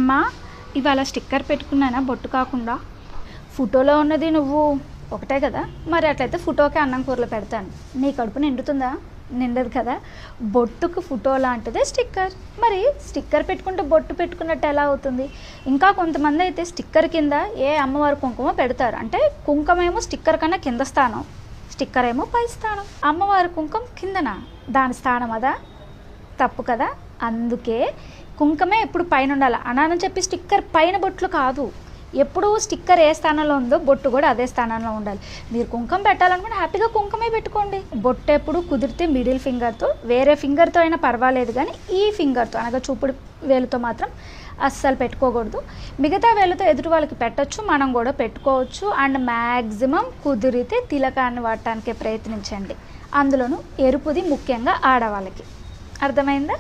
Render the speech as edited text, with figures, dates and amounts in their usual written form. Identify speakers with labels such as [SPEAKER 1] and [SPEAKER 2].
[SPEAKER 1] అమ్మా ఇవాళ స్టిక్కర్ పెట్టుకున్నానా బొట్టు కాకుండా? ఫోటోలో ఉన్నది నువ్వు ఒకటే కదా, మరి అట్లయితే ఫోటోకే అన్నం కూరలు పెడతాను. నీ కడుపు నిండుతుందా? నిండదు కదా. బొట్టుకు ఫోటో లాంటిదే స్టిక్కర్. మరి స్టిక్కర్ పెట్టుకుంటే బొట్టు పెట్టుకున్నట్టు ఎలా అవుతుంది? ఇంకా కొంతమంది అయితే స్టిక్కర్ కింద ఏ అమ్మవారి కుంకుమ పెడతారు. అంటే కుంకుమేమో స్టిక్కర్ కన్నా కింద స్థానం, స్టిక్కర్ ఏమో పై స్థానం. అమ్మవారి కుంకుమ కిందనా? దాని స్థానం అదా? తప్పు కదా. అందుకే కుంకుమే ఎప్పుడు పైన ఉండాలి. అనానని చెప్పి స్టిక్కర్ పైన బొట్లు కాదు. ఎప్పుడు స్టిక్కర్ ఏ స్థానంలో ఉందో బొట్టు కూడా అదే స్థానంలో ఉండాలి. మీరు కుంకుమ పెట్టాలనుకుంటే హ్యాపీగా కుంకుమే పెట్టుకోండి. బొట్టు ఎప్పుడు కుదిరితే మిడిల్ ఫింగర్తో, వేరే ఫింగర్తో అయినా పర్వాలేదు, కానీ ఈ ఫింగర్తో అనగా చూపుడు వేలుతో మాత్రం అస్సలు పెట్టుకోకూడదు. మిగతా వేలుతో ఎదుటి వాళ్ళకి పెట్టచ్చు, మనం కూడా పెట్టుకోవచ్చు. అండ్ మ్యాక్సిమం కుదిరితే తిలకాన్ని వాడటానికే ప్రయత్నించండి. అందులోనూ ఎరుపుది ముఖ్యంగా ఆడవాళ్ళకి. అర్థమైందా?